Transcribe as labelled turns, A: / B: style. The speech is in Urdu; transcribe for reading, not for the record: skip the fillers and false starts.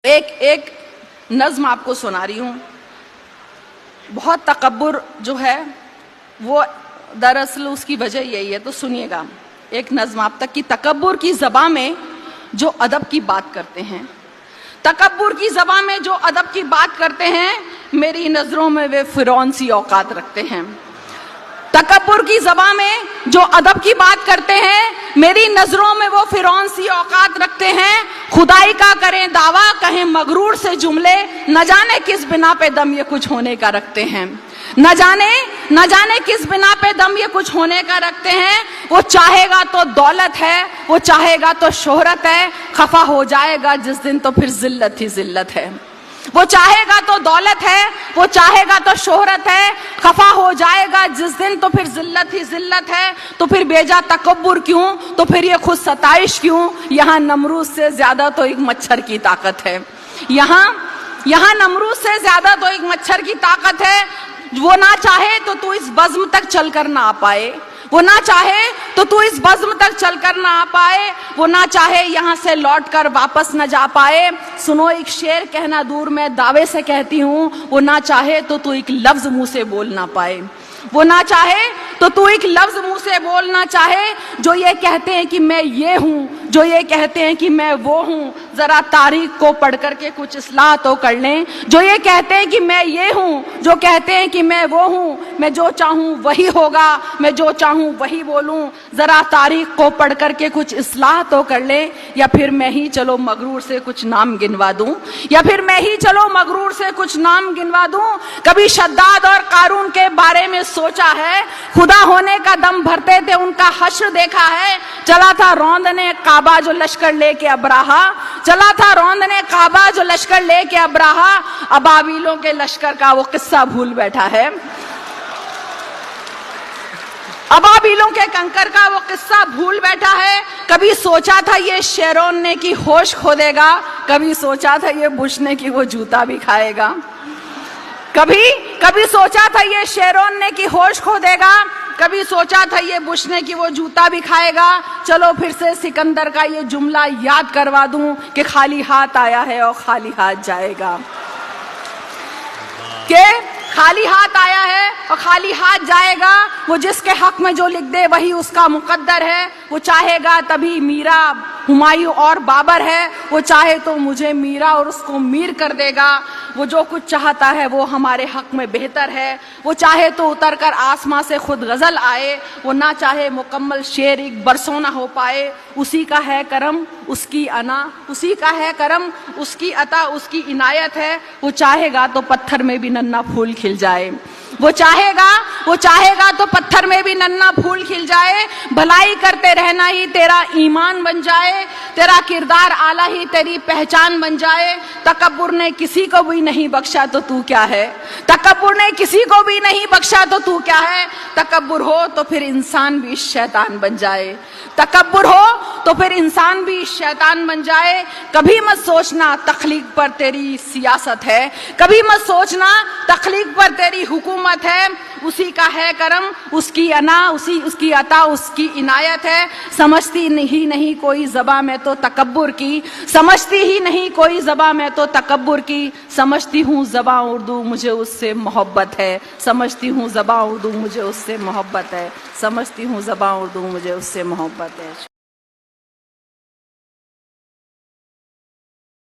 A: ایک نظم آپ کو سنا رہی ہوں. بہت تکبر جو ہے وہ دراصل اس کی وجہ یہی ہے، تو سنیے گا. ایک نظم آپ تک کہ تکبر کی زبان میں جو ادب کی بات کرتے ہیں، تکبر کی زبان میں جو ادب کی بات کرتے ہیں، میری نظروں میں وہ فرعون سی اوقات رکھتے ہیں. تکبر کی زبان میں جو ادب کی بات کرتے ہیں، میری نظروں میں وہ فرعون سی اوقات رکھتے ہیں. خدائی کا کریں دعویٰ، کہیں مغرور سے جملے، نہ جانے کس بنا پہ دم یہ کچھ ہونے کا رکھتے ہیں. نہ جانے کس بنا پہ دم یہ کچھ ہونے کا رکھتے ہیں. وہ چاہے گا تو دولت ہے، وہ چاہے گا تو شہرت ہے، خفا ہو جائے گا جس دن تو پھر ذلت ہی ذلت ہے. وہ چاہے گا تو دولت ہے، وہ چاہے گا تو شہرت ہے، خفا ہو جائے گا جس دن تو پھر ذلت ہی ذلت ہے. تو پھر بیجا تکبر کیوں، تو پھر یہ خود ستائش کیوں؟ یہاں نمرود سے زیادہ تو ایک مچھر کی طاقت ہے. یہاں نمرود سے زیادہ تو ایک مچھر کی طاقت ہے. وہ نہ چاہے تو اس بزم تک چل کر نہ آ پائے، وہ نہ چاہے تو اس بزم تک چل کر نہ آ پائے، وہ نہ چاہے یہاں سے لوٹ کر واپس نہ جا پائے. سنو ایک شعر کہنا دور میں دعوے سے کہتی ہوں، وہ نہ چاہے تو ایک لفظ منہ سے بول نہ پائے. وہ نہ چاہے تو ایک لفظ منہ سے بول نہ چاہے. جو یہ کہتے ہیں کہ میں یہ ہوں، جو یہ کہتے ہیں کہ میں وہ ہوں، ذرا تاریخ کو پڑھ کر کے کچھ اصلاح تو کر لیں. جو یہ کہتے ہیں کہ میں یہ ہوں، جو کہتے ہیں کہ میں وہ ہوں، میں جو چاہوں وہی ہوگا، میں جو چاہوں وہی بولوں، ذرا تاریخ کو پڑھ کر کے کچھ اصلاح تو کر لیں. یا پھر میں ہی چلو مغرور سے کچھ نام گنوا دوں، یا پھر میں ہی چلو مغرور سے کچھ نام گنوا دوں. کبھی شداد اور قارون کے بارے میں سوچا ہے، خدا ہونے کا دم بھرتے تھے ان کا حشر دیکھا ہے. چلا تھا روندنے کعبہ جو لشکر لے کے ابراہا، چلا تھا روندنے کعبہ جو لشکر لے کے ابراہا، ابابیلوں کے لشکر کا وہ قصہ بھول بیٹھا ہے. ابابیلوں کے کنکر کا وہ قصہ بھول بیٹھا ہے. کبھی سوچا تھا یہ شیرون نے کی ہوش کھو دے گا، کبھی سوچا تھا یہ بش نے کی وہ جوتا بھی کھائے گا. کبھی سوچا تھا یہ شیرون نے کی ہوش کھو دے گا، کبھی سوچا تھا یہ بش نے کی وہ جوتا بھی کھائے گا. چلو پھر سے سکندر کا یہ جملہ یاد کروا دوں کہ خالی ہاتھ آیا ہے اور خالی ہاتھ جائے گا. کہ خالی ہاتھ آیا ہے اور خالی ہاتھ جائے گا. وہ جس کے حق میں جو لکھ دے وہی اس کا مقدر ہے. وہ چاہے گا تبھی میرا ہمایوں اور بابر ہے، وہ چاہے تو مجھے میرا اور اس کو میر کر دے گا. وہ جو کچھ چاہتا ہے وہ ہمارے حق میں بہتر ہے. وہ چاہے تو اتر کر آسماں سے خود غزل آئے، وہ نہ چاہے مکمل شعر ایک برسوں نہ ہو پائے. اسی کا ہے کرم اس کی انا، اسی کا ہے کرم اس کی عطا اس کی عنایت ہے. وہ چاہے گا تو پتھر میں بھی ننا پھول کھل جائے. وہ چاہے گا تو پتھر میں بھی ننا پھول کھل جائے. بھلائی کرتے رہنا ہی تیرا ایمان بن جائے، تیرا کردار اعلیٰ ہی تیری پہچان بن جائے. تکبر نے کسی کو بھی نہیں بخشا تو تو کیا ہے، تکبر نے کسی کو بھی نہیں بخشا تو تو کیا ہے. تکبر ہو تو پھر انسان بھی شیطان بن جائے، تکبر ہو تو پھر انسان بھی شیطان بن جائے. کبھی مت سوچنا تخلیق پر تیری سیاست ہے، کبھی مت سوچنا تخلیق پر تیری حکومت ہے. اسی کا ہے کرم اس کی انا، اس کی عطا اس کی عنایت ہے. سمجھتی نہیں کوئی زباں میں تو تکبر کی، سمجھتی ہی نہیں کوئی زباں میں تو تکبر کی. سمجھتی ہوں زباں اردو مجھے اس سے محبت ہے، سمجھتی ہوں زباں اردو مجھے اس سے محبت ہے، سمجھتی ہوں زباں اردو مجھے اس سے محبت ہے.